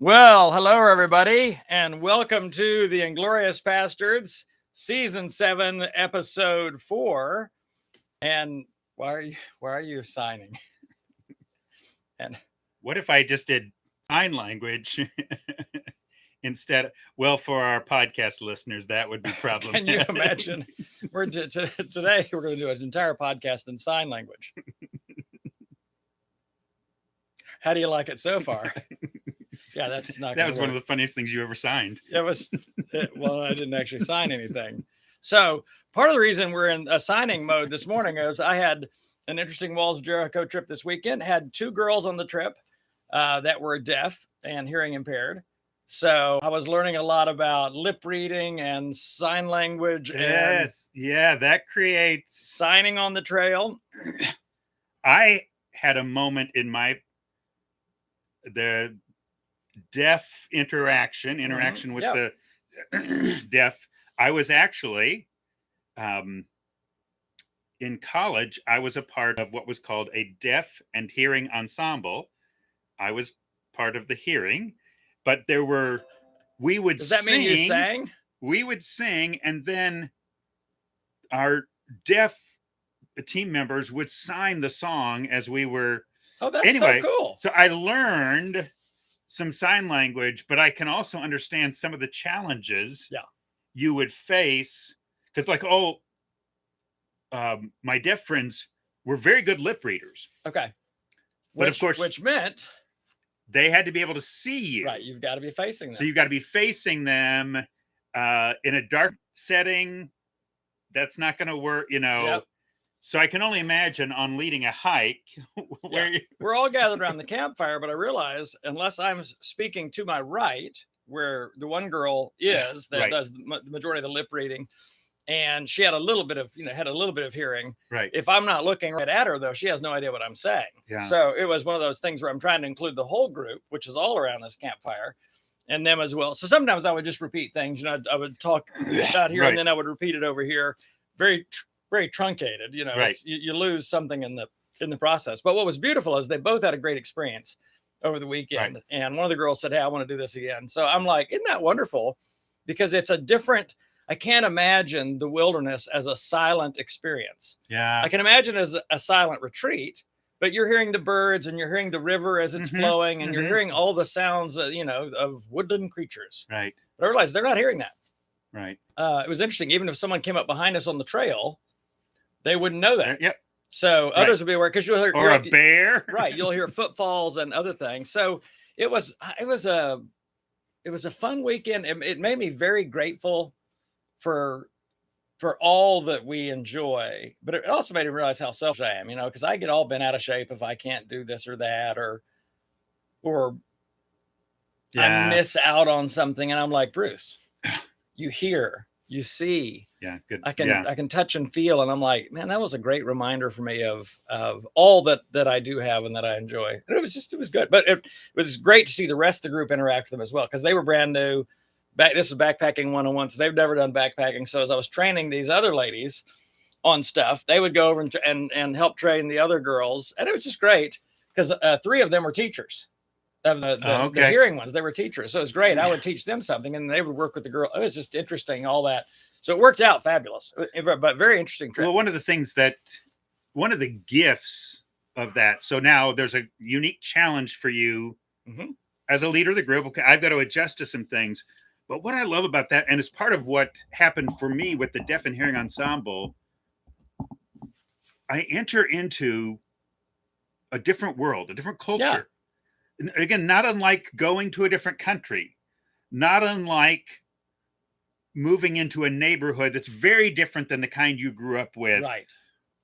Well, hello everybody, and welcome to the Inglorious Pastords, Season 7, Episode 4. And why are you signing? And What if I just did sign language instead? Well, for our podcast listeners, that would be problematic. can you imagine? Today we're going to do an entire podcast in sign language. How do you like it so far? Yeah, that's not. That was one of the funniest things you ever signed. Well, I didn't actually sign anything. So part of the reason we're in a signing mode this morning is I had an interesting Walls of Jericho trip this weekend. Had two girls on the trip that were deaf and hearing impaired. So I was learning a lot about lip reading and sign language. Yes, yeah, that creates signing on the trail. I had a moment in the deaf interaction with the deaf. I was actually in college. I was a part of what was called a deaf and hearing ensemble. I was part of the hearing, but we would Does that mean you sang? We would sing, and then our deaf team members would sign the song as we were. Oh, that's so cool. So I learned some sign language, but I can also understand some of the challenges you would face. Because my deaf friends were very good lip readers. Okay. But of course, which meant they had to be able to see you. Right. You've got to be facing them. So you've got to be facing them in a dark setting. That's not going to work, Yep. So I can only imagine on leading a hike where we're all gathered around the campfire, but I realize unless I'm speaking to my right, where the one girl is that does the majority of the lip reading, and she had a little bit of hearing. Right. If I'm not looking right at her, though, she has no idea what I'm saying. Yeah. So it was one of those things where I'm trying to include the whole group, which is all around this campfire, and them as well. So sometimes I would just repeat things. I would talk out here, and then I would repeat it over here. Very truncated, Right. You lose something in the process. But what was beautiful is they both had a great experience over the weekend. Right. And one of the girls said, "Hey, I want to do this again." So I'm like, isn't that wonderful? Because it's I can't imagine the wilderness as a silent experience. Yeah. I can imagine as a silent retreat, but you're hearing the birds and you're hearing the river as it's flowing, and you're hearing all the sounds, of woodland creatures. Right. But I realized they're not hearing that. Right. It was interesting. Even if someone came up behind us on the trail, they wouldn't know that. Yep. So others would be aware because you'll hear a bear. Right. You'll hear footfalls and other things. So it was a fun weekend. It made me very grateful for all that we enjoy, but it also made me realize how selfish I am, because I get all bent out of shape if I can't do this or that, or I miss out on something. And I'm like, Bruce, you hear, you see. Yeah, good. I can touch and feel, and I'm like, man, that was a great reminder for me of all that I do have and that I enjoy. And it was good, but it was great to see the rest of the group interact with them as well, because they were brand new. This is backpacking 101, so they've never done backpacking. So as I was training these other ladies on stuff, they would go over and help train the other girls, and it was just great because 3 of them were teachers. Of the hearing ones, they were teachers, so it was great. I would teach them something, and they would work with the girl. It was just interesting, all that. So it worked out fabulous, but very interesting trip. Well, one of the gifts of that. So now there's a unique challenge for you as a leader of the group. Okay, I've got to adjust to some things. But what I love about that, and it's part of what happened for me with the Deaf and Hearing Ensemble, I enter into a different world, a different culture. Yeah. Again, not unlike going to a different country, not unlike moving into a neighborhood that's very different than the kind you grew up with, right?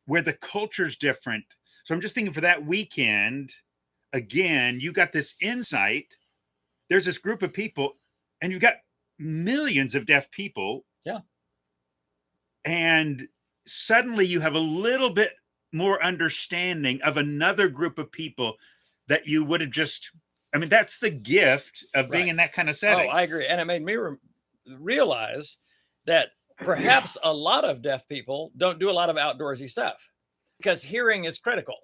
Where the culture's different. So I'm just thinking for that weekend, again, you got this insight. There's this group of people, and you've got millions of deaf people. Yeah. And suddenly you have a little bit more understanding of another group of people that you would have that's the gift of being in that kind of setting. Oh, I agree. And it made me realize that perhaps a lot of deaf people don't do a lot of outdoorsy stuff because hearing is critical.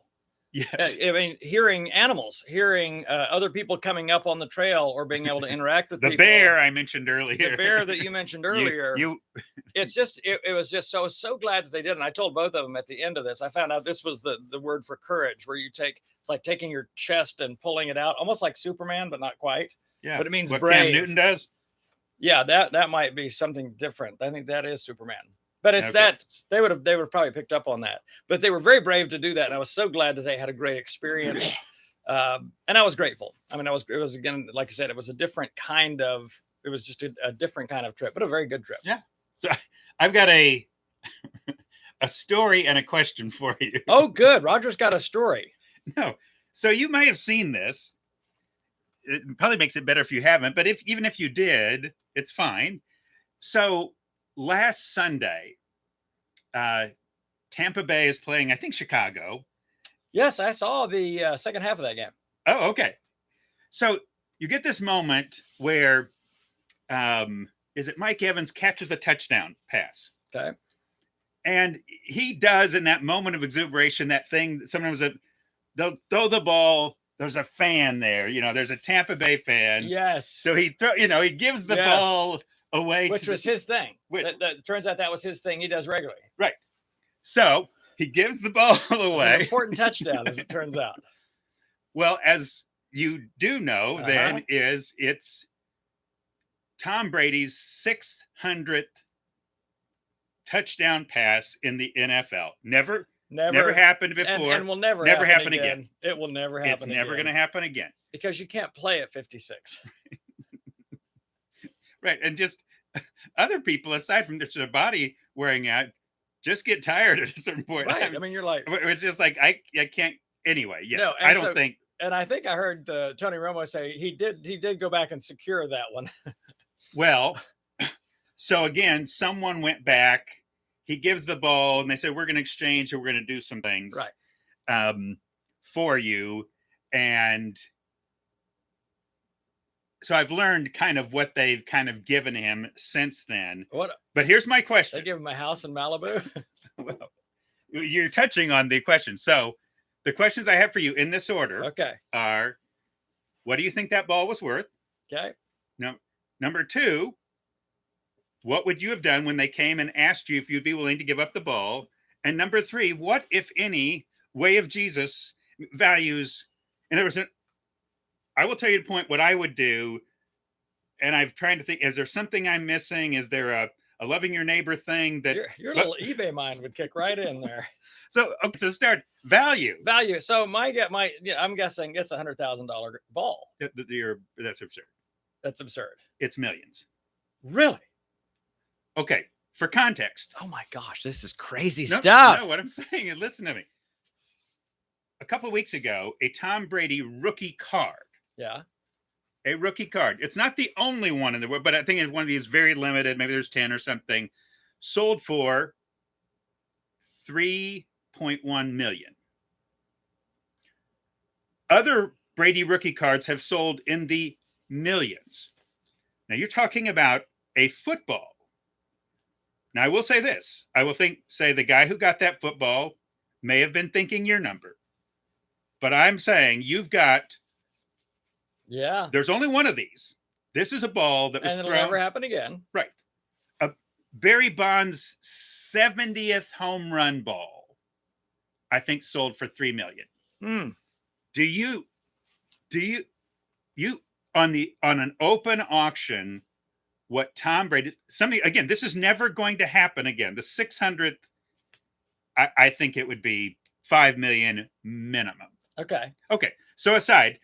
Yes. I mean, hearing animals, hearing other people coming up on the trail, or being able to interact with The people. bear I mentioned earlier. The bear that you mentioned earlier. You It's just, it was just so glad that they did. And I told both of them at the end of this, I found out this was the word for courage, where it's like taking your chest and pulling it out, almost like Superman, but not quite. Yeah. But it means what brave. Cam Newton does. Yeah, that might be something different. I think that is Superman. But it's Okay. that they would have probably picked up on that. But they were very brave to do that, and I was so glad that they had a great experience. And I was grateful. I mean, it was again, like I said, it was a different kind of. It was just a different kind of trip, but a very good trip. Yeah. So I've got a story and a question for you. Oh, good. Roger's got a story. No. So you may have seen this. It probably makes it better if you haven't, but even if you did, it's fine. So last Sunday, Tampa Bay is playing, I think, Chicago. Yes, I saw the second half of that game. Oh, okay. So you get this moment where, is it Mike Evans catches a touchdown pass? Okay. And he does, in that moment of exuberation, that thing that sometimes they'll throw the ball. There's a fan there, there's a Tampa Bay fan. Yes. So he gives the ball away. Which was his thing. That turns out that was his thing he does regularly. Right. So he gives the ball away. It's an important touchdown, as it turns out. Well, as you do know, then it's Tom Brady's 600th touchdown pass in the NFL. Never happened before, and will never happen again. It will never happen. It's never going to happen again, because you can't play at 56. Right. And just other people, aside from their body wearing out, just get tired at a certain point. Right. I mean, you're like, it's just like I can't. Anyway, yes. No, I don't think. And I think I heard Tony Romo say he did go back and secure that one. Well, so again, someone went back. He gives the ball, and they said, "We're going to exchange, or we're going to do some things, right, for you." And so I've learned kind of what they've kind of given him since then. But here's my question: they give him a house in Malibu. Well, you're touching on the question. So the questions I have for you in this order, are: what do you think that ball was worth? Okay. No. Number 2. What would you have done when they came and asked you if you'd be willing to give up the ball? And number 3, what, if any, way of Jesus values? And I will tell you the point what I would do. And I've tried to think, is there something I'm missing? Is there a loving your neighbor thing that your little eBay mind would kick right in there? So start value. So I'm guessing it's $100,000 ball. That's absurd. That's absurd. It's millions. Really? Okay, for context. Oh my gosh, this is crazy stuff. No, what I'm saying is, listen to me. A couple of weeks ago, a Tom Brady rookie card. Yeah. A rookie card. It's not the only one in the world, but I think it's one of these very limited, maybe there's 10 or something, sold for $3.1 million. Other Brady rookie cards have sold in the millions. Now you're talking about a football. Now, I will say this. I will say the guy who got that football may have been thinking your number. But I'm saying you've got... Yeah. There's only one of these. This is a ball that was thrown. And it'll never happen again. Right. A Barry Bonds' 70th home run ball, I think, sold for $3 million. Do you on an open auction... What Tom Brady, again, this is never going to happen again. The 600th, I think it would be $5 million minimum. Okay. So aside,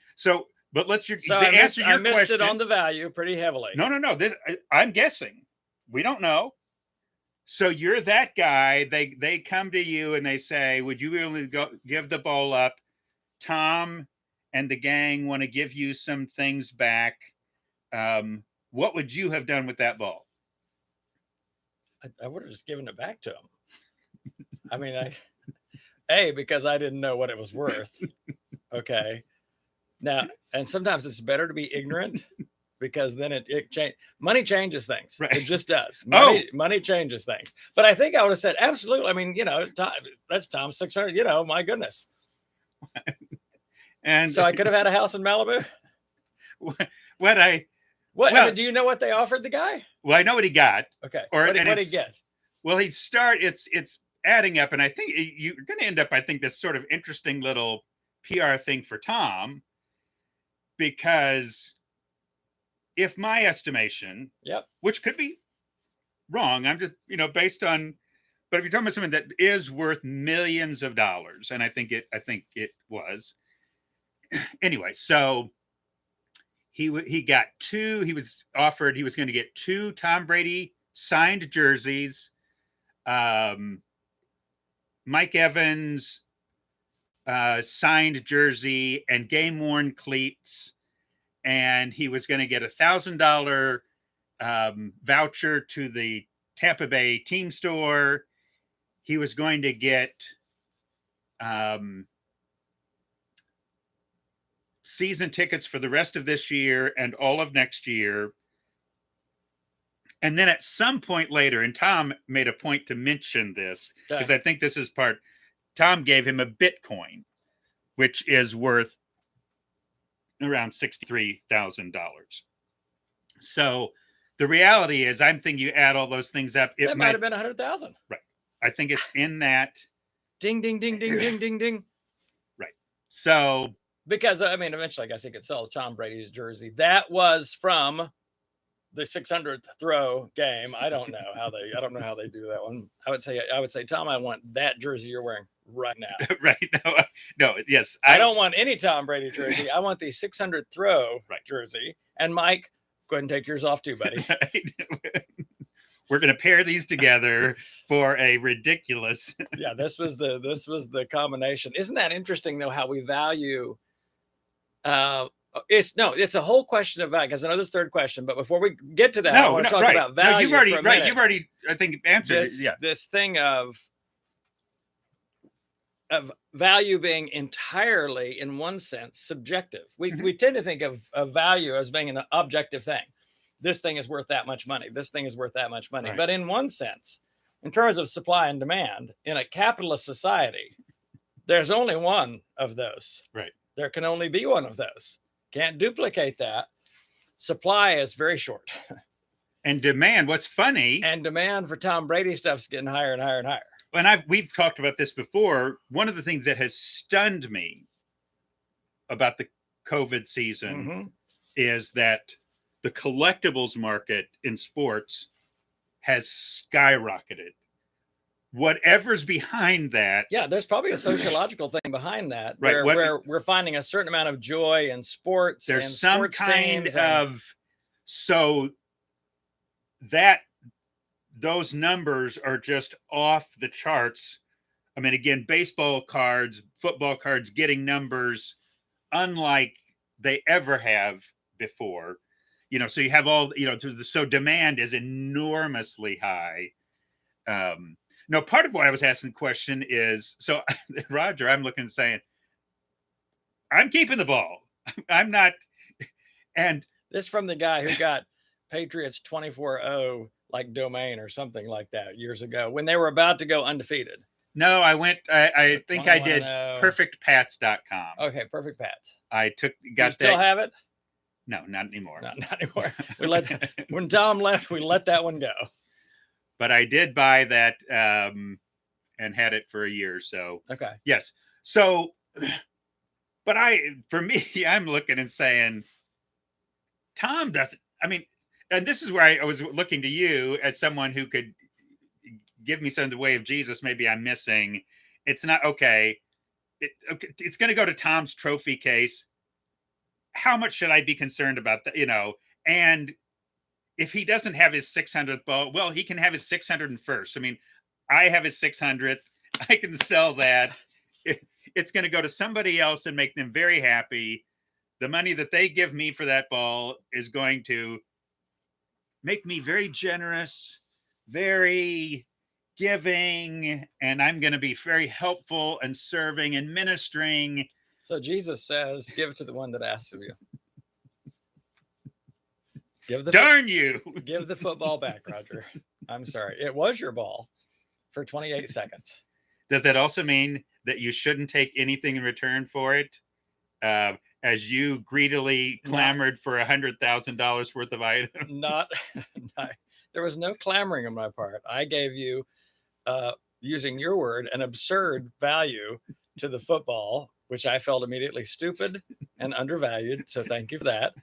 but let's answer your question. I missed it on the value pretty heavily. No. I'm guessing. We don't know. So you're that guy. They come to you and they say, "Would you be able to give the ball up?" Tom and the gang want to give you some things back. What would you have done with that ball? I would have just given it back to him. I mean, because I didn't know what it was worth. Okay. Now, and sometimes it's better to be ignorant, because then it change. Money changes things. Right. It just does. Money changes things. But I think I would have said, absolutely. I mean, that's Tom 600. My goodness. And so I could have had a house in Malibu. what I What? well, I mean, do you know what they offered the guy? well, I know what he got. Okay. Or What and did he it's get? well, it's adding up, and I think you're going to end up, I think, this sort of interesting little PR thing for Tom, because if my estimation, Yep. which could be wrong, I'm just, based on, but if you're talking about something that is worth millions of dollars, and I think it was anyway. So he got two. He was offered. He was going to get two Tom Brady signed jerseys. Mike Evans signed jersey and game worn cleats, and he was going to get $1,000 voucher to the Tampa Bay team store. He was going to get season tickets for the rest of this year and all of next year. And then at some point later, and Tom made a point to mention this, because I think this is part, Tom gave him a Bitcoin, which is worth around $63,000. So the reality is, I'm thinking you add all those things up, it might have been 100,000. Right. I think it's in that. Ding, ding, ding, ding, ding, ding, ding. Right. So, because I mean, eventually, I guess he could sell Tom Brady's jersey. That was from the 600th throw game. I don't know how they do that one. I would say, Tom, I want that jersey you're wearing right now. Right. No, yes. I don't want any Tom Brady jersey. I want the 600th throw jersey. And Mike, go ahead and take yours off too, buddy. Right. We're going to pair these together for a ridiculous. Yeah, this was the combination. Isn't that interesting though, how we value it's a whole question of value, because I know this third question, but before we get to that, I want to talk about value. No, you've already I think answered it. This thing of value being entirely, in one sense, subjective. We tend to think of value as being an objective thing. This thing is worth that much money. This thing is worth that much money. Right. But in one sense, in terms of supply and demand, in a capitalist society, there's only one of those. Right. There can only be one of those. Can't duplicate that. Supply is very short. And demand, what's funny. And demand for Tom Brady stuff's getting higher and higher and higher. And we've talked about this before. One of the things that has stunned me about the COVID season is that the collectibles market in sports has skyrocketed. Whatever's behind that. Yeah, there's probably a sociological thing behind that, right? Where we're finding a certain amount of joy in sports. There's and some sports kind of, so that those numbers are just off the charts. I mean, again, baseball cards, football cards getting numbers unlike they ever have before. So you have all, so demand is enormously high. No, part of why I was asking the question is, so Roger, I'm looking and saying, I'm keeping the ball. I'm not. And this from the guy who got Patriots 24-0 like domain or something like that years ago when they were about to go undefeated. No, I think I did perfectpats.com. Okay, Perfect Pats. You still have it? No, not anymore. Not anymore. When Tom left, we let that one go. But I did buy that and had it for a year. So okay. Yes. So, but for me, I'm looking and saying, Tom doesn't. I mean, and this is where I was looking to you as someone who could give me some of the way of Jesus. Maybe I'm missing. It's not okay. It's going to go to Tom's trophy case. How much should I be concerned about that? And if he doesn't have his 600th ball, well, he can have his 601st. I mean, I have his 600th. I can sell that. It's going to go to somebody else and make them very happy. The money that they give me for that ball is going to make me very generous, very giving, and I'm going to be very helpful and serving and ministering. So Jesus says, give to the one that asks of you. Darn you. Give the football back, Roger. I'm sorry. It was your ball for 28 seconds. Does that also mean that you shouldn't take anything in return for it, as you greedily clamored for $100,000 worth of items? Not, there was no clamoring on my part. I gave you, using your word, an absurd value to the football, which I felt immediately stupid and undervalued. So thank you for that.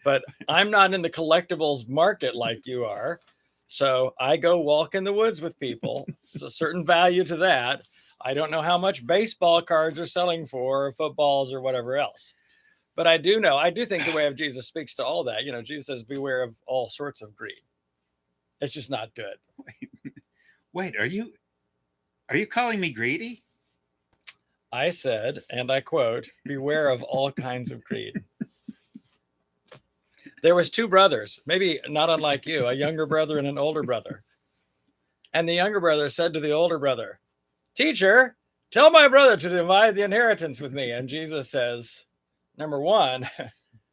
But I'm not in the collectibles market like you are. So I go walk in the woods with people. There's a certain value to that. I don't know how much baseball cards are selling for, or footballs, or whatever else. But I do think the way of Jesus speaks to all that. Jesus says, beware of all sorts of greed. It's just not good. Wait, are you calling me greedy? I said, and I quote, beware of all kinds of greed. There was two brothers, maybe not unlike you, a younger brother and an older brother. And the younger brother said to the older brother, "Teacher, tell my brother to divide the inheritance with me." And Jesus says, number one,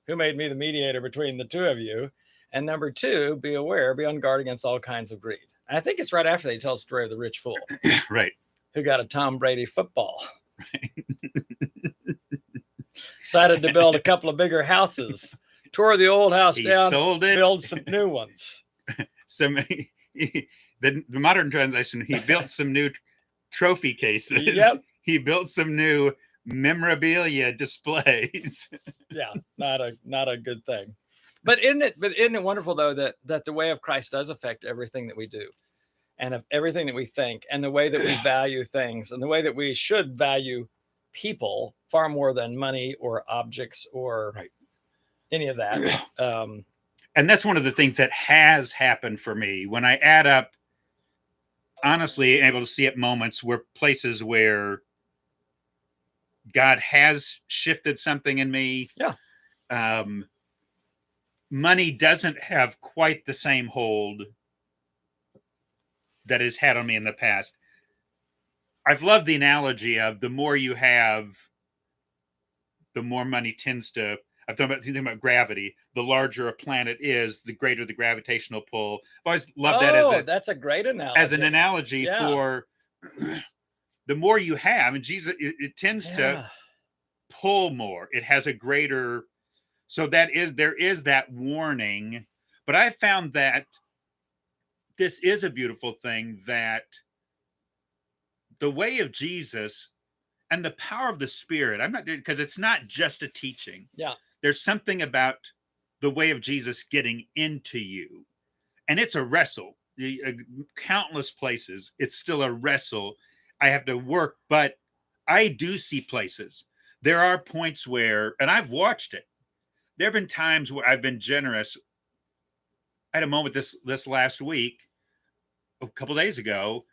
who made me the mediator between the two of you? And number two, be on guard against all kinds of greed. And I think it's right after they tell the story of the rich fool. Right. Who got a Tom Brady football. Decided to build a couple of bigger houses. Tore the old house down, sold it, build some new ones. The modern translation, he built some new trophy cases. Yep. He built some new memorabilia displays. Yeah, not a good thing. But isn't it wonderful though that the way of Christ does affect everything that we do, and of everything that we think, and the way that we value things, and the way that we should value people far more than money or objects or any of that. And that's one of the things that has happened for me when I add up, honestly, able to see at moments where places where God has shifted something in me. Yeah. Money doesn't have quite the same hold that it's had on me in the past. I've loved the analogy of the more you have, the more money tends to. I've talking about gravity. The larger a planet is, the greater the gravitational pull. I've always loved that that's a great analogy. As an analogy for the more you have, and Jesus, it tends to pull more. It has a greater. So there is that warning. But I found that this is a beautiful thing, that the way of Jesus and the power of the Spirit, I'm not, because it's not just a teaching. Yeah. There's something about the way of Jesus getting into you. And it's a wrestle. Countless places, it's still a wrestle. I have to work, but I do see places. There are points where, and I've watched it, there have been times where I've been generous. I had a moment this last week, a couple days ago.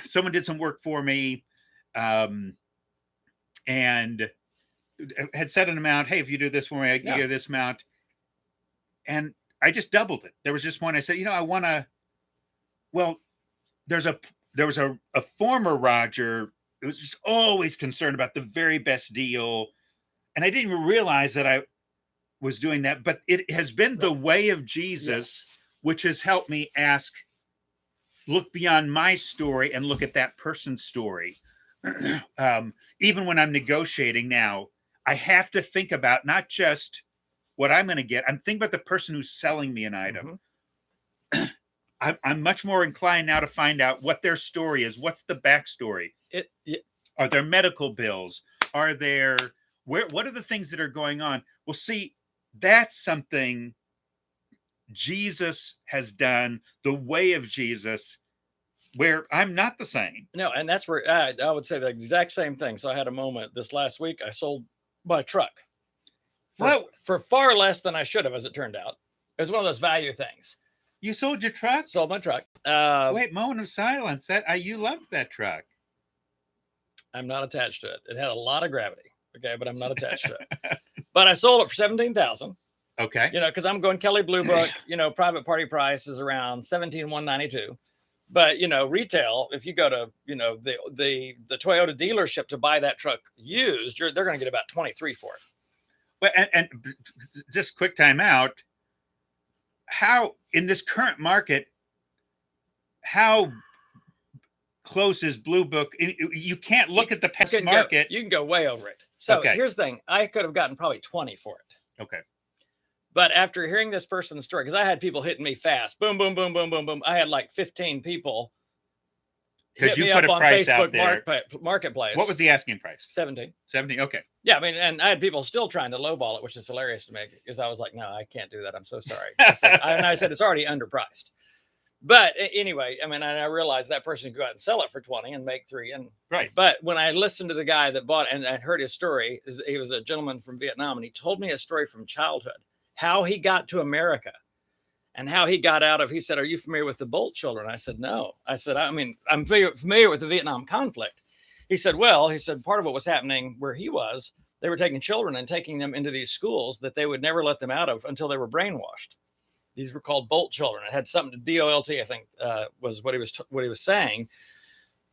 Someone did some work for me, and had set an amount. Hey, if you do this for me, I give you this amount. And I just doubled it. There was just one. I said, I want to. Well, there was a former Roger who was just always concerned about the very best deal, and I didn't even realize that I was doing that. But it has been the way of Jesus, which has helped me look beyond my story and look at that person's story. Even when I'm negotiating now, I have to think about not just what I'm going to get. I'm thinking about the person who's selling me an item. Mm-hmm. I'm much more inclined now to find out what their story is. What's the backstory? Are there medical bills? What are the things that are going on? Well, see, that's something Jesus has done, the way of Jesus, where I'm not the same. No, and that's where I would say the exact same thing. So I had a moment this last week. I sold my truck for far less than I should have, as it turned out. It was one of those value things. You sold your truck? Sold my truck. Wait, moment of silence. You loved that truck. I'm not attached to it. It had a lot of gravity. Okay, but I'm not attached to it. But I sold it for $17,000. Okay. Because I'm going Kelly Blue Book. Private party price is around $17,192. But retail, if you go to the Toyota dealership to buy that truck used, they're going to get about $23,000 for it. Well, and just quick time out. How in this current market, how close Blue Book. You can't look at the past you market. You can go way over it. So Okay. here's the thing. I could have gotten probably 20 for it. Okay. But after hearing this person's story, because I had people hitting me fast, boom, boom, boom, boom, boom, boom. I had like 15 people because you me put up a on price Facebook out there. Marketplace. What was the asking price? 17. 70. Okay. Yeah, I mean, and I had people still trying to lowball it, which is hilarious to me because I was like, no, I can't do that. I'm so sorry. I said it's already underpriced. But anyway, I mean, I realized that person could go out and sell it for 20 and make 3. And right. But when I listened to the guy that bought it and I heard his story, he was a gentleman from Vietnam, and he told me a story from childhood, how he got to America and how he got out of, he said, are you familiar with the Bolt children? I said, no. I said, I mean, I'm familiar with the Vietnam conflict. He said, well, he said, part of what was happening where he was, they were taking children and taking them into these schools that they would never let them out of until they were brainwashed. These were called Bolt children. It had something to B-O-L-T, I think, was what he was saying.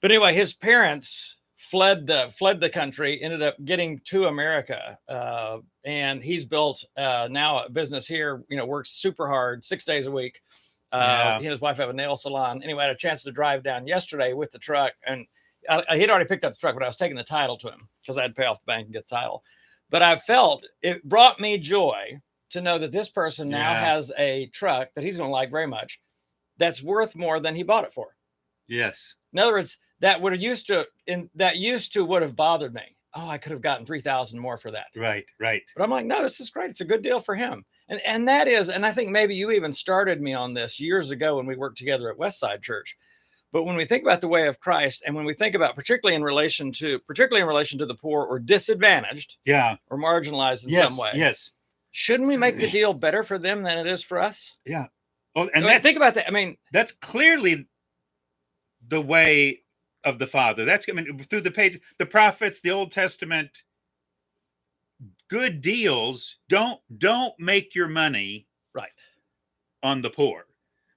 But anyway, his parents fled the country, ended up getting to America, and he's built now a business here. You know, works super hard, 6 days a week. He and his wife have a nail salon. Anyway, I had a chance to drive down yesterday with the truck, and he'd already picked up the truck, but I was taking the title to him because I had to pay off the bank and get the title. But I felt it brought me joy to know that this person now has a truck that he's going to like very much that's worth more than he bought it for. Yes. In other words, that used to would have bothered me. Oh, I could have gotten 3,000 more for that. Right. But I'm like, no, this is great. It's a good deal for him. And that is, and I think maybe you even started me on this years ago when we worked together at Westside Church. But when we think about the way of Christ, and when we think about particularly in relation to the poor or disadvantaged, or marginalized in some way, shouldn't we make the deal better for them than it is for us? Yeah. Oh, and think about that. I mean, that's clearly the way of the Father. That's, I mean, through the prophets, the Old Testament. Good deals don't make your money right on the poor.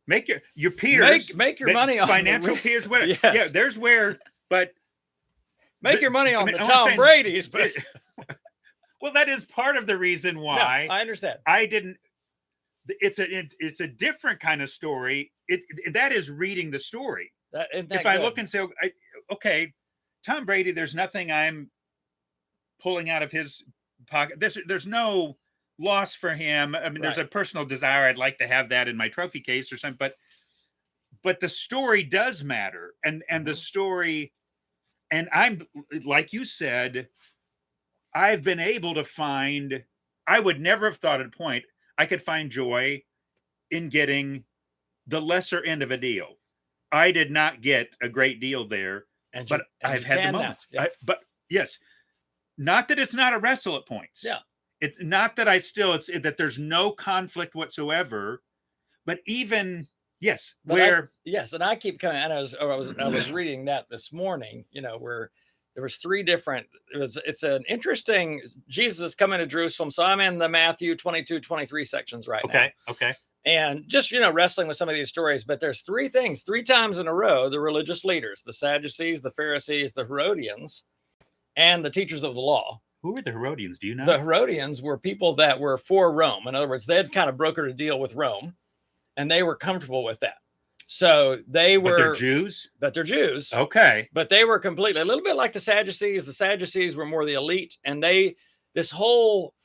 Make your peers make your money on financial peers. Where there's where, but make your money on the Tom Brady's. But well, that is part of the reason why. I understand. I didn't. It's a different kind of story. That is reading the story. If I look and say, okay, Tom Brady, there's nothing I'm pulling out of his pocket. There's no loss for him. I mean, there's a personal desire. I'd like to have that in my trophy case or something, but the story does matter. And the story, and I'm, like you said, I've been able to find, I would never have thought at a point I could find joy in getting the lesser end of a deal. I did not get a great deal there, but I've had the moments. But yes, not that it's not a wrestle at points. Yeah. It's not that it's that there's no conflict whatsoever, but even, and I keep coming, and I was reading that this morning, you know, where there was 3 different, it's an interesting, Jesus is coming to Jerusalem. So I'm in the Matthew 22-23 sections right now. Okay. And just, wrestling with some of these stories, but there's 3 things, 3 times in a row, the religious leaders, the Sadducees, the Pharisees, the Herodians, and the teachers of the law. Who were the Herodians? Do you know? The Herodians were people that were for Rome. In other words, they had kind of brokered a deal with Rome, and they were comfortable with that. So they were. But they're Jews? But they're Jews. Okay. But they were completely, a little bit like the Sadducees. The Sadducees were more the elite, and this whole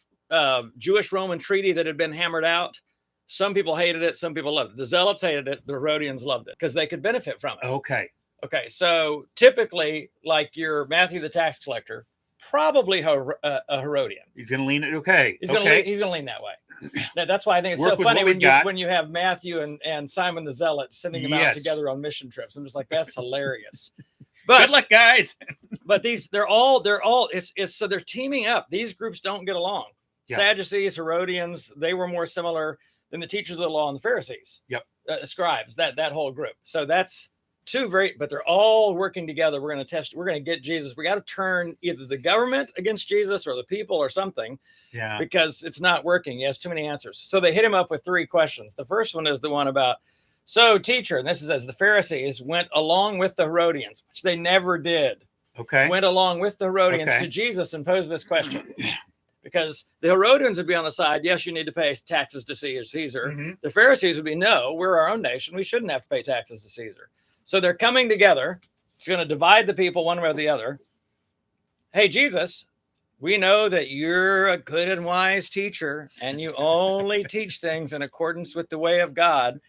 Jewish Roman treaty that had been hammered out, some people hated it, some people loved it. The Zealots hated it, the Herodians loved it because they could benefit from it. Okay. So typically, like your Matthew the tax collector, probably a Herodian. He's going to lean it. Okay. He's going to lean that way. That's why I think it's so funny when you have Matthew and Simon the Zealot sending them out together on mission trips. I'm just like, that's hilarious. But good luck, guys. But they're all so they're teaming up. These groups don't get along. Yeah. Sadducees, Herodians, they were more similar than the teachers of the law and the Pharisees. Yep. Scribes, that whole group. So that's 2 but they're all working together. We're going to get Jesus. We got to turn either the government against Jesus or the people or something. Yeah. Because it's not working. He has too many answers. So they hit him up with 3 questions. The first one is the one about, so teacher, and this is as the Pharisees went along with the Herodians, which they never did. Okay. Went along with the Herodians to Jesus and posed this question. Because the Herodians would be on the side, yes, you need to pay taxes to Caesar. Mm-hmm. The Pharisees would be, no, we're our own nation. We shouldn't have to pay taxes to Caesar. So they're coming together, It's going to divide the people one way or the other. Hey, Jesus, we know that you're a good and wise teacher, and you only teach things in accordance with the way of God.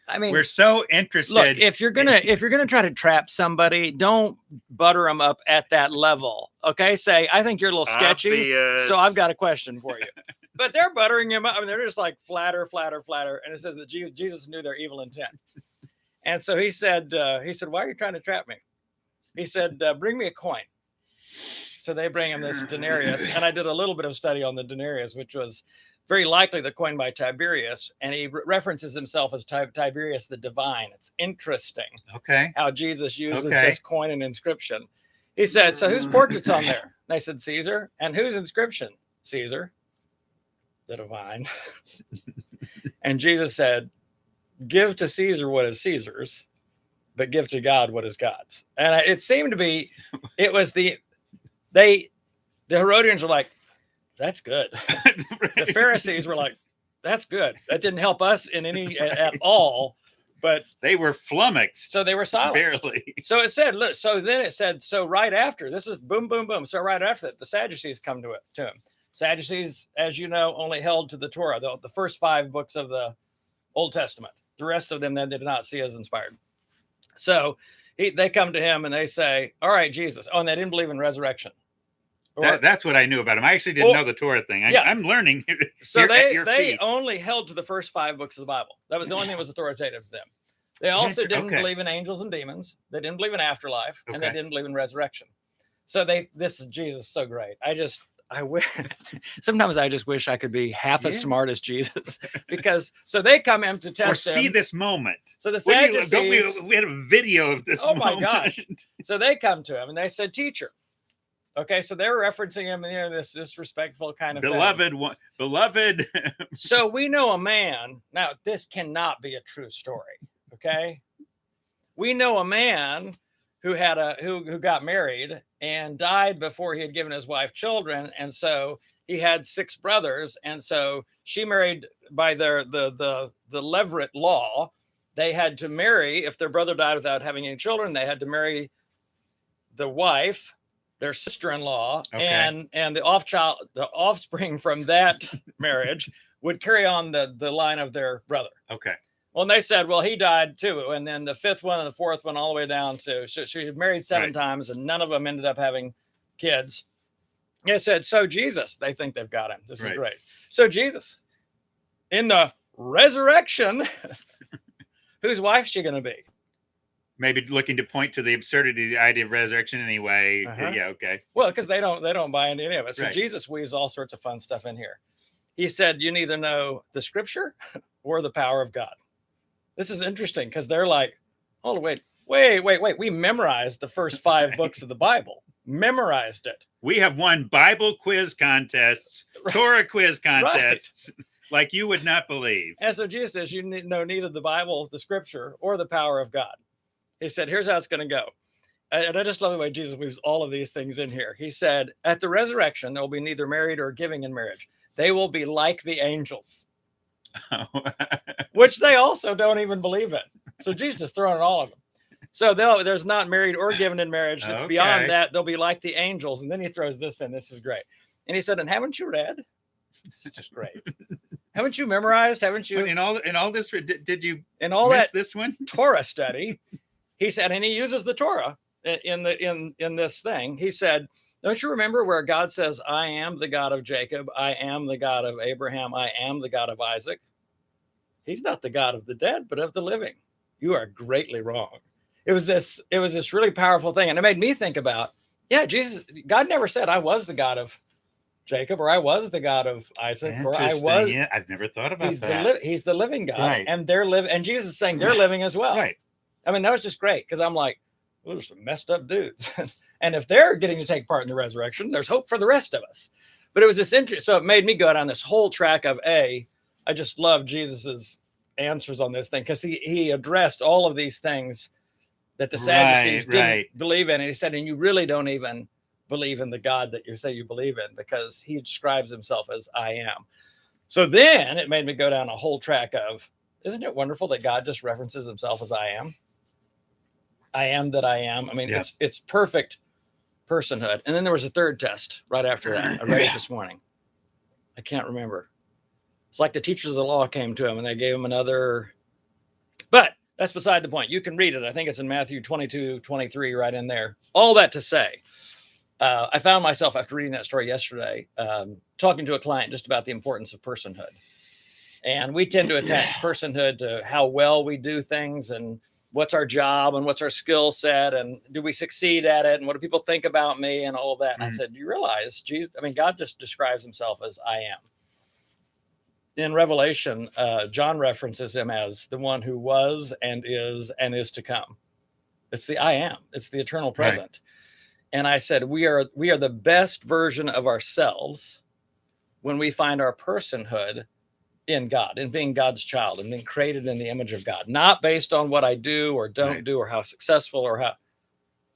I mean, we're so interested. Look, if you're gonna try to trap somebody, don't butter them up at that level. Okay, say I think you're a little sketchy, so I've got a question for you. But they're buttering him up. I mean, they're just like flatter, and it says that Jesus knew their evil intent. And so he said, "Why are you trying to trap me?" He said, "Bring me a coin." So they bring him this denarius, and I did a little bit of study on the denarius, which was very likely the coin by Tiberius, and he references himself as Tiberius the Divine. It's interesting, how Jesus uses this coin and inscription. He said, "So whose portrait's on there?" And I said, "Caesar." "And whose inscription?" "Caesar, the Divine." And Jesus said, "Give to Caesar what is Caesar's, but give to God what is God's." And it seemed to be, it was the Herodians were like, "That's good." The Pharisees were like, "That's good." That didn't help us in any at all, but they were flummoxed. So they were silenced. Barely. So it said, so right after, this is boom, boom, boom. So right after that, the Sadducees come to him. Sadducees, as you know, only held to the Torah, the first 5 books of the Old Testament. The rest of them, they did not see as inspired. So they come to him and they say, "All right, Jesus." Oh, and they didn't believe in resurrection. That's what I knew about him. I actually didn't know the Torah thing. I'm learning. So they only held to the first 5 books of the Bible. That was the only thing that was authoritative to them. They also didn't believe in angels and demons. They didn't believe in afterlife, and they didn't believe in resurrection. So this is Jesus so great. I wish sometimes I just wish I could be half as smart as Jesus, because so they come in to test or see this moment. So the Sadducees, we had a video of this. Oh my gosh! So they come to him and they said, "Teacher." Okay, so they're referencing him, this disrespectful kind of beloved. So we know a man. Now this cannot be a true story. Okay, we know a man who got married and died before he had given his wife children, and so he had 6 brothers, and so she married by the Levirate law. They had to marry, if their brother died without having any children, they had to marry the wife, their sister-in-law, and the offspring from that marriage would carry on the line of their brother. Well, and they said, well, he died too. And then the 5th one and the 4th one, all the way down to, she was married 7 times, and none of them ended up having kids. They said, so Jesus, they think they've got him. This is great. So Jesus, in the resurrection, whose wife's she going to be? Maybe looking to point to the absurdity of the idea of resurrection anyway. Yeah, okay. Well, because they don't buy into any of it. So Jesus weaves all sorts of fun stuff in here. He said, you neither know the scripture or the power of God. This is interesting because they're like, oh, wait. We memorized the first 5 books of the Bible. Memorized it. We have won Bible quiz contests, Torah quiz contests, like you would not believe. And so Jesus says, you know neither the Bible, the scripture, or the power of God. He said, here's how it's going to go. And I just love the way Jesus weaves all of these things in here. He said, at the resurrection, there will be neither married or giving in marriage. They will be like the angels, which they also don't even believe in. So Jesus is throwing all of them. So there's not married or given in marriage. It's beyond that. They'll be like the angels. And then he throws this in. This is great. And he said, and haven't you read? This is just great. Haven't you memorized? Haven't you? In all this, did you in all miss this one? Torah study, he said, and he uses the Torah in this thing. He said, don't you remember where God says, I am the God of Jacob. I am the God of Abraham. I am the God of Isaac. He's not the God of the dead, but of the living. You are greatly wrong. It was this really powerful thing. And it made me think about, God never said I was the God of Jacob, or I was the God of Isaac, or I was. Yeah, I've never thought about that. He's the living God, and and Jesus is saying they're living as well. Right. I mean, that was just great because I'm like, those are some messed up dudes. And if they're getting to take part in the resurrection, there's hope for the rest of us. But it was this interest. So it made me go down this whole track of I just love Jesus's answers on this thing, because he addressed all of these things that the Sadducees didn't believe in. And he said, and you really don't even believe in the God that you say you believe in, because he describes himself as I am. So then it made me go down a whole track of, isn't it wonderful that God just references himself as I am? I am that I am. I mean, it's perfect personhood. And then there was a third test right after that. I read it this morning. I can't remember. It's like the teachers of the law came to him and they gave him another. But that's beside the point. You can read it. I think it's in Matthew 22-23, right in there. All that to say, I found myself after reading that story yesterday, talking to a client just about the importance of personhood. And we tend to attach personhood to how well we do things and what's our job and what's our skill set and do we succeed at it and what do people think about me and all of that. And I said, do you realize God just describes himself as I am. In Revelation, John references him as the one who was and is to come. It's the I am. It's the eternal present. Right. And I said, we are the best version of ourselves when we find our personhood in God, in being God's child and being created in the image of God, not based on what I do or don't do or how successful or how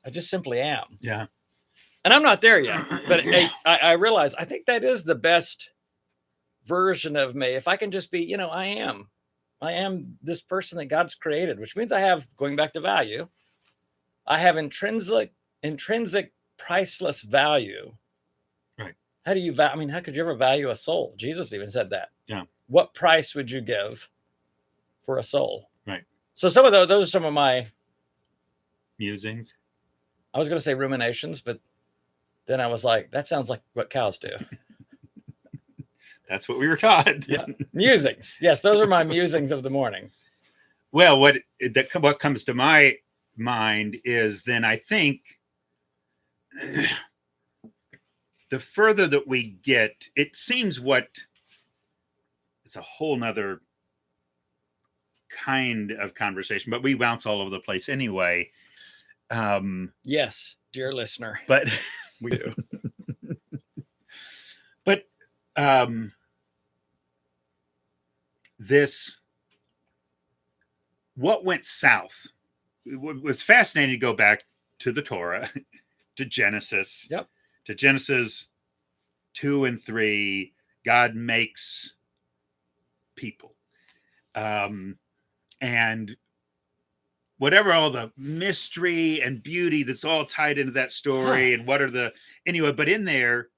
I just simply am. Yeah. And I'm not there yet, but I realize I think that is the best version of me. If I can just be, I am this person that God's created, which means I have, going back to value, I have intrinsic priceless value. Right. How do you how could you ever value a soul? Jesus even said that. Yeah. What price would you give for a soul? Right. So some of those are some of my musings. I was going to say ruminations, but then I was like, that sounds like what cows do. That's what we were taught. Yeah. Musings. Yes, those are my musings of the morning. Well, what comes to my mind is then I think the further that we get, it seems it's a whole nother kind of conversation, but we bounce all over the place anyway. Yes, dear listener. But we do. But what went south? It was fascinating to go back to the Torah, to Genesis. Yep. To Genesis 2 and 3, God makes people. And whatever all the mystery and beauty that's all tied into that story and what are but in there,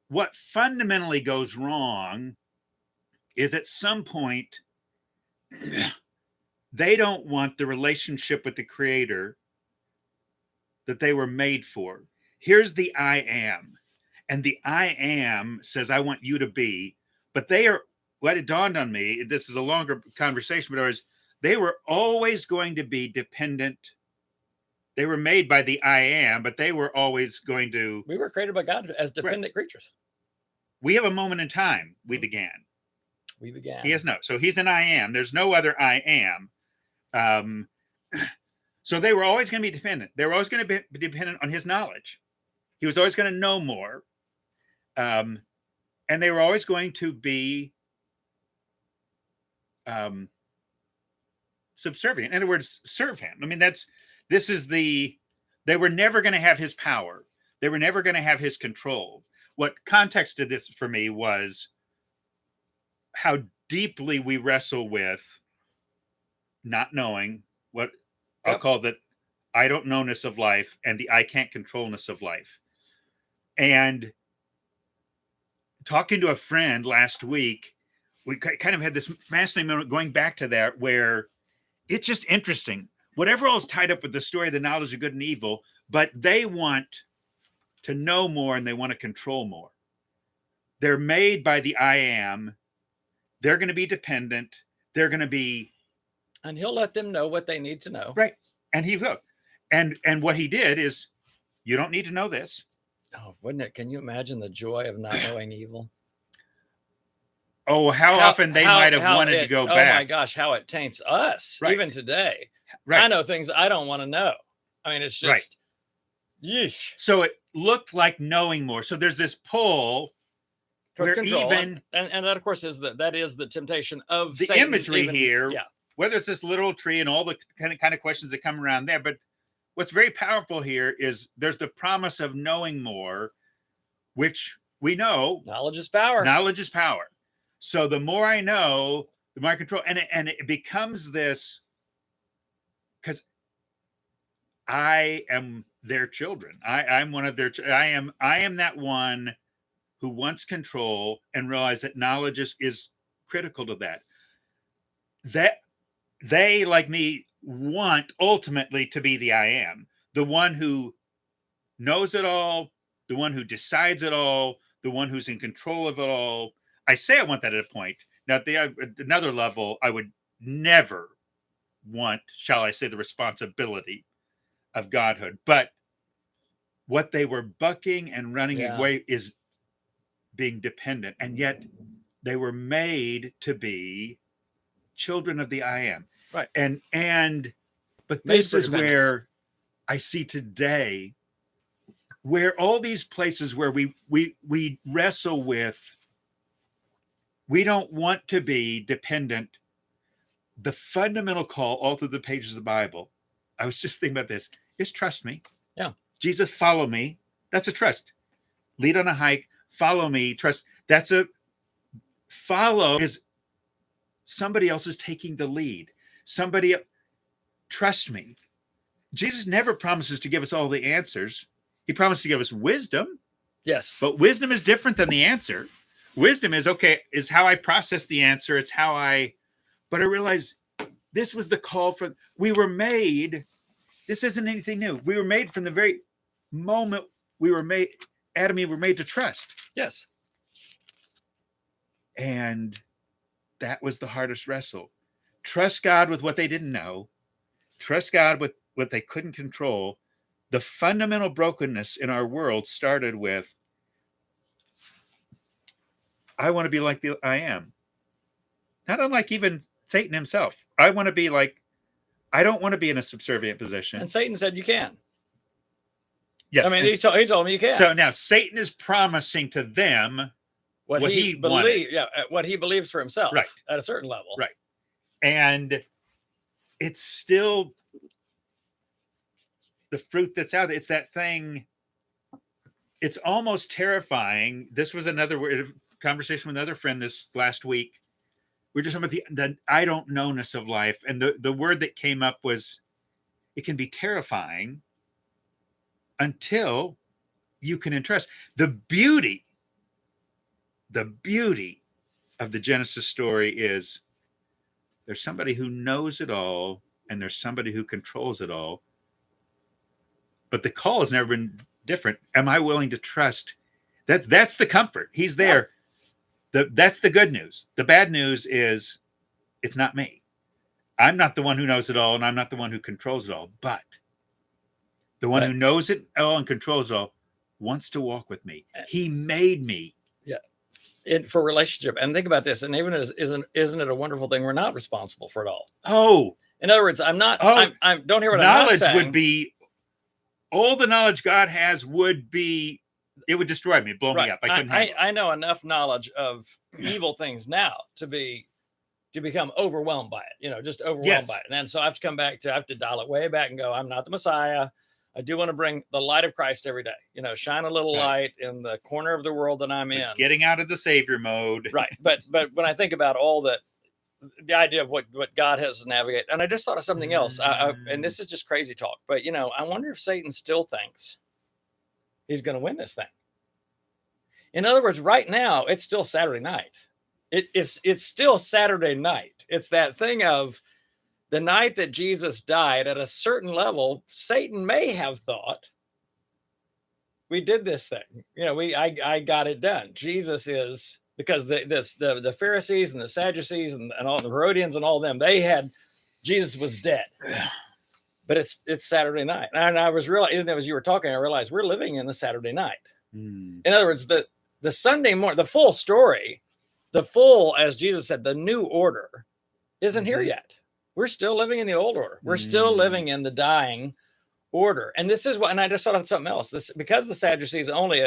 what fundamentally goes wrong is at some point they don't want the relationship with the Creator that they were made for. Here's the I am. And the I am says, I want you to be. But what it dawned on me, this is a longer conversation, but they were always going to be dependent. They were made by the I am, but they were always going to. We were created by God as dependent creatures. We have a moment in time. We began. He has no. So he's an I am. There's no other I am. So they were always going to be dependent. They were always going to be dependent on his knowledge. He was always going to know more. And they were always going to be subservient. In other words, serve him. I mean, they were never going to have his power. They were never going to have his control. What contexted this for me was how deeply we wrestle with not knowing what I'll call the I don't know-ness of life and the I can't control-ness of life. And talking to a friend last week, we kind of had this fascinating moment going back to that where it's just interesting. Whatever else tied up with the story of the knowledge of good and evil, but they want to know more and they want to control more. They're made by the I am. They're going to be dependent. They're going to be. And he'll let them know what they need to know. Right. And he will. And what he did is, you don't need to know this. Oh, wouldn't it? Can you imagine the joy of not knowing evil? Oh, how often they might have wanted to go back. Oh my gosh, how it taints us, even today. Right. I know things I don't want to know. I mean, it's just, yeesh. So it looked like knowing more. So there's this pull where control. Even... And that, of course, is the temptation of the Satan, imagery here, whether it's this literal tree and all the kind of questions that come around there. But what's very powerful here is there's the promise of knowing more, which we know. Knowledge is power. Knowledge is power. So the more I know, the more I control. And it becomes this, because I am their children. I'm one of their. I am that one who wants control and realize that knowledge is critical to that. That they, like me, want ultimately to be the I am, the one who knows it all, the one who decides it all, the one who's in control of it all. I say I want that at a point. Now, at another level, I would never want, shall I say, the responsibility of godhood. But what they were bucking and running away is being dependent. And yet they were made to be children of the I am. Right. But this is where I see today, where all these places where we wrestle with, we don't want to be dependent. The fundamental call all through the pages of the Bible, I was just thinking about this, is trust me. Yeah. Jesus, follow me. That's a trust. Lead on a hike, follow me, trust. That's a follow is somebody else is taking the lead. Somebody, trust me. Jesus never promises to give us all the answers. He promised to give us wisdom. Yes. But wisdom is different than the answer. Wisdom is is how I process the answer. It's how but I realize this was the call for, we were made, this isn't anything new. We were made from the very moment we were made, Adam and Eve were made to trust. Yes. And that was the hardest wrestle. Trust God with what they didn't know. Trust God with what they couldn't control. The fundamental brokenness in our world started with, I want to be like the I am. Not unlike even Satan himself. I want to be like, I don't want to be in a subservient position. And Satan said you can. Yes. I mean, he told me you can. So now Satan is promising to them what he believes. Yeah, what he believes for himself. Right. At a certain level. Right. And it's still the fruit that's out there. It's that thing. It's almost terrifying. This was another conversation with another friend this last week. We're just talking about the I don't know-ness of life. And the word that came up was, it can be terrifying until you can entrust. The beauty of the Genesis story is there's somebody who knows it all and there's somebody who controls it all. But the call has never been different. Am I willing to trust? That's the comfort. He's there. Yeah. That's the good news. The bad news is it's not me. I'm not the one who knows it all, and I'm not the one who controls it all. But the one who knows it all and controls it all wants to walk with me. He made me. Yeah. For relationship. And think about this. And even isn't it a wonderful thing? We're not responsible for it all. Oh. In other words, I'm not. I'm don't hear what I'm not saying. Knowledge would be, all the knowledge God has would be, it would destroy me, blow me up. I couldn't handle it. I know enough knowledge of evil things now to become overwhelmed by it, just overwhelmed by it. And then so I have to dial it way back and go, I'm not the Messiah. I do want to bring the light of Christ every day, shine a little light in the corner of the world that I'm in. Getting out of the savior mode. Right. But when I think about all that, the idea of what God has to navigate, and I just thought of something else, and this is just crazy talk, but I wonder if Satan still thinks he's going to win this thing. In other words, right now it's still Saturday night. It's still Saturday night. It's that thing of the night that Jesus died. At a certain level, Satan may have thought, we did this thing. I got it done. Jesus is. Because the Pharisees and the Sadducees and all the Herodians and all of them, they had Jesus was dead. But it's Saturday night. And I was realizing, as you were talking, I realized we're living in the Saturday night. In other words, the Sunday morning, the full story, as Jesus said, the new order isn't here yet. We're still living in the old order. We're still living in the dying order. And this is what, and I just thought of something else. Because the Sadducees only,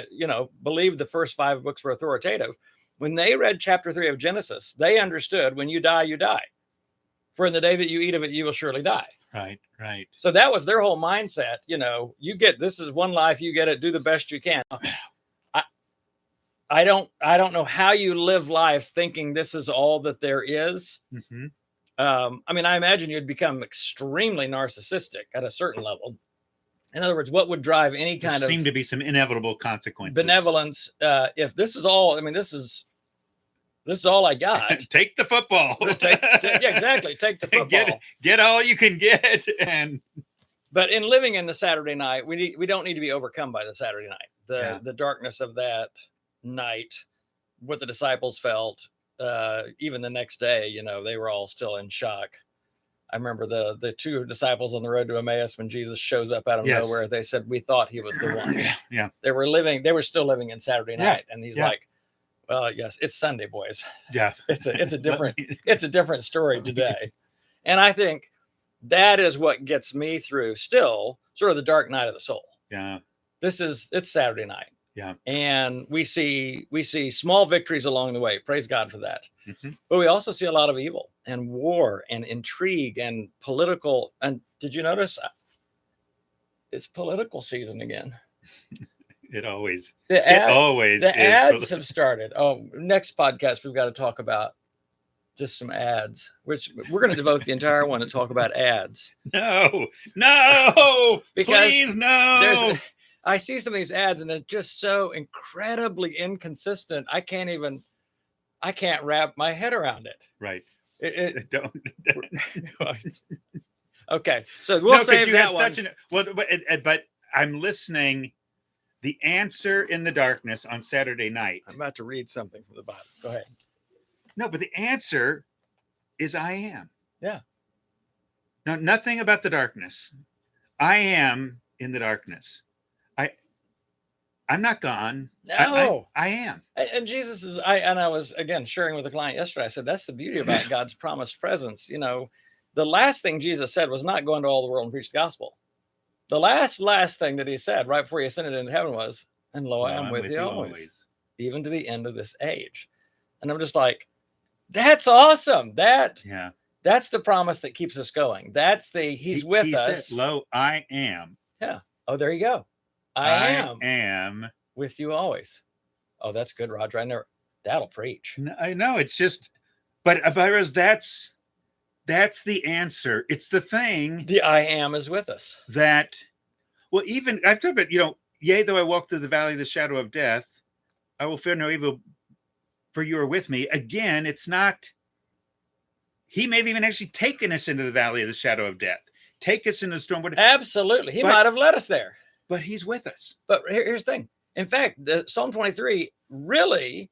believed the first 5 books were authoritative. When they read chapter 3 of Genesis, they understood when you die, you die. For in the day that you eat of it, you will surely die. Right. So that was their whole mindset. You get, this is one life, you get it, do the best you can. I don't know how you live life thinking this is all that there is. I imagine you'd become extremely narcissistic at a certain level. In other words, what would drive any There kind of seem to be some inevitable consequences. benevolence? If this is all, I mean, this is all I got. Take the football. Yeah, exactly. Take the football. Get all you can get. But in living in the Saturday night, we don't need to be overcome by the Saturday night, the darkness of that night, what the disciples felt. Even the next day, they were all still in shock. I remember the two disciples on the road to Emmaus, when Jesus shows up out of nowhere, they said, we thought he was the one. Yeah. They were still living in Saturday night. And he's like, well, yes, it's Sunday, boys. Yeah. It's a different story today. And I think that is what gets me through still sort of the dark night of the soul. Yeah. It's Saturday night. Yeah. And we see small victories along the way. Praise God for that. Mm-hmm. But we also see a lot of evil and war and intrigue and political. And did you notice it's political season again? It always The ads have started. Oh, next podcast, we've got to talk about just some ads, which we're going to devote the entire one to talk about ads. No, because please, no. I see some of these ads and they're just so incredibly inconsistent. I can't wrap my head around it. Right. Don't. Okay. So we'll save that one. But I'm listening. The answer in the darkness on Saturday night. I'm about to read something from the Bible. Go ahead. No, but the answer is I am. Yeah. No, nothing about the darkness. I am in the darkness. I'm not gone. No, I am. And Jesus is. I was again sharing with a client yesterday. I said that's the beauty about God's promised presence. The last thing Jesus said was not go into all the world and preach the gospel. The last thing that he said right before he ascended into heaven was, "And lo, I am with you always, even to the end of this age." And I'm just like, that's awesome. That's the promise that keeps us going. That's he's with us. Said, lo, I am. Yeah. Oh, there you go. I am with you always. Oh, that's good, Roger. That'll preach. No, I know. It's just, but that's the answer. It's the thing. The I am is with us. Even I've talked about, yea, though I walk through the valley of the shadow of death, I will fear no evil, for you are with me. Again, it's not, he may have even actually taken us into the valley of the shadow of death. Take us into the storm. Absolutely. He might have led us there. But he's with us. But here's the thing. In fact, the Psalm 23 really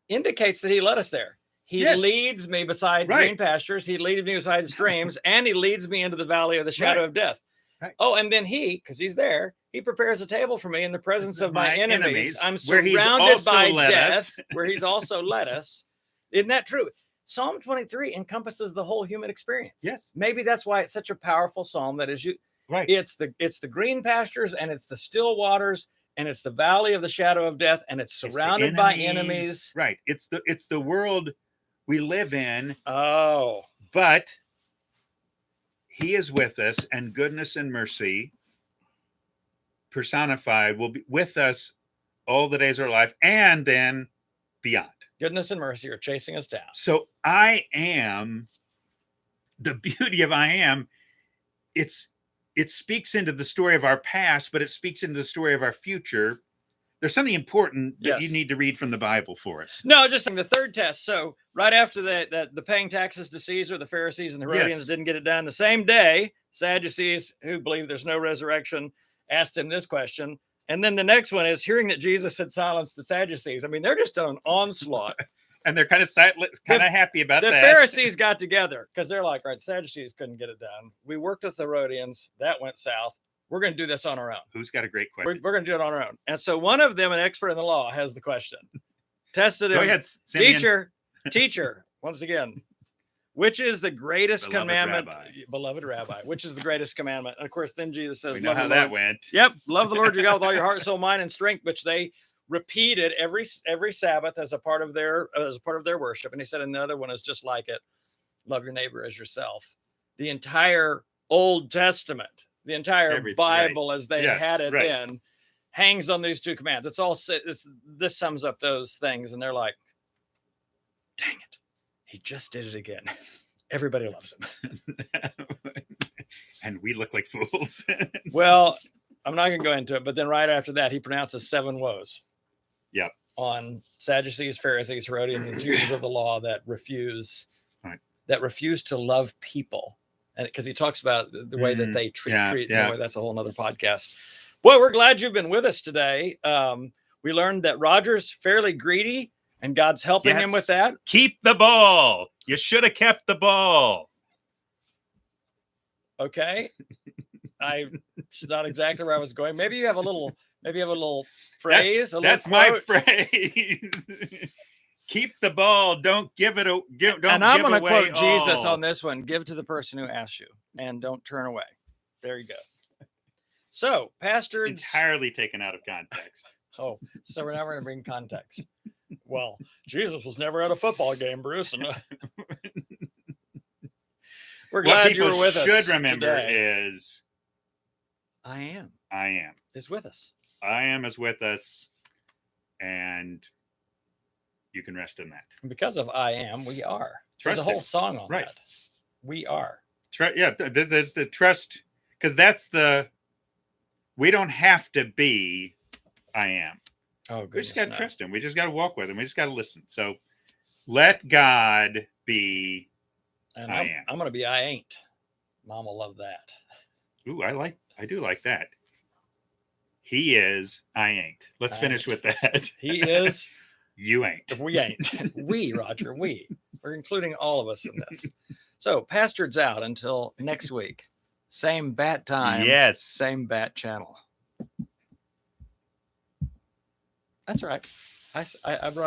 indicates that he led us there. He leads me beside green pastures. He leads me beside the streams, and he leads me into the valley of the shadow of death. Right. Oh, and then because he's there, he prepares a table for me in the presence of my enemies. I'm surrounded by death, where he's also led us. Isn't that true? Psalm 23 encompasses the whole human experience. Yes. Maybe that's why it's such a powerful psalm that is right. It's the green pastures, and it's the still waters, and it's the valley of the shadow of death, and it's surrounded by enemies. Right. It's the world we live in. Oh. But he is with us, and goodness and mercy personified will be with us all the days of our life, and then beyond. Goodness and mercy are chasing us down. So I am, the beauty of I am, it speaks into the story of our past, but it speaks into the story of our future. There's something important that you need to read from the Bible for us. No, just the third test. So right after the paying taxes to Caesar, the Pharisees and the Herodians didn't get it done. The same day, Sadducees, who believe there's no resurrection, asked him this question. And then the next one is hearing that Jesus had silenced the Sadducees. I mean, they're just on an onslaught. And they're kind of happy about that. The Pharisees got together because they're like, right, Sadducees couldn't get it done. We worked with the Herodians. That went south. We're going to do this on our own. Who's got a great question? We're going to do it on our own. And so one of them, an expert in the law, has the question. Tested him. Go ahead, Simeon. Teacher, once again, which is the greatest commandment? Rabbi. Beloved Rabbi, which is the greatest commandment? And of course, then Jesus says, we know how that went. Yep. Love the Lord your God with all your heart, soul, mind, and strength, which they repeated every Sabbath as a part of their worship. And he said, and the other one is just like it. Love your neighbor as yourself. The entire Old Testament, the entire Bible as they had it then, hangs on these two commands. This sums up those things. And they're like, dang it. He just did it again. Everybody loves him. and we look like fools. Well, I'm not going to go into it, but then right after that, he pronounces 7 woes. Yep. On Sadducees, Pharisees, Herodians, and teachers of the law that refuse to love people, and because he talks about the way that they treat. Anyway, that's a whole nother podcast. Boy, we're glad you've been with us today. We learned that Roger's fairly greedy, and God's helping him with that. Keep the ball. You should have kept the ball. Okay. It's not exactly where I was going. Maybe you have a little phrase. That's my phrase. Keep the ball. Don't give it. Don't. And I'm going to quote Jesus on this one. Give to the person who asks you, and don't turn away. There you go. So, Pastords entirely taken out of context. Oh, so we're never going to bring context. Well, Jesus was never at a football game, Bruce, and we're glad you were with us. What people should remember is, I am is with us. I am is with us, and you can rest in that. And because of I am, we are. There's a whole song on that. We are. There's the trust, because that's we don't have to be I am. Oh, we just got to trust him. We just got to walk with him. We just got to listen. So let God be and I am. I'm going to be I ain't. Mom will love that. Ooh, I do like that. He is, I ain't. Let's finish with that. He is. You ain't. We ain't. We, Roger, we. We're including all of us in this. So, Pastords out until next week. Same bat time. Yes. Same bat channel. That's right. I brought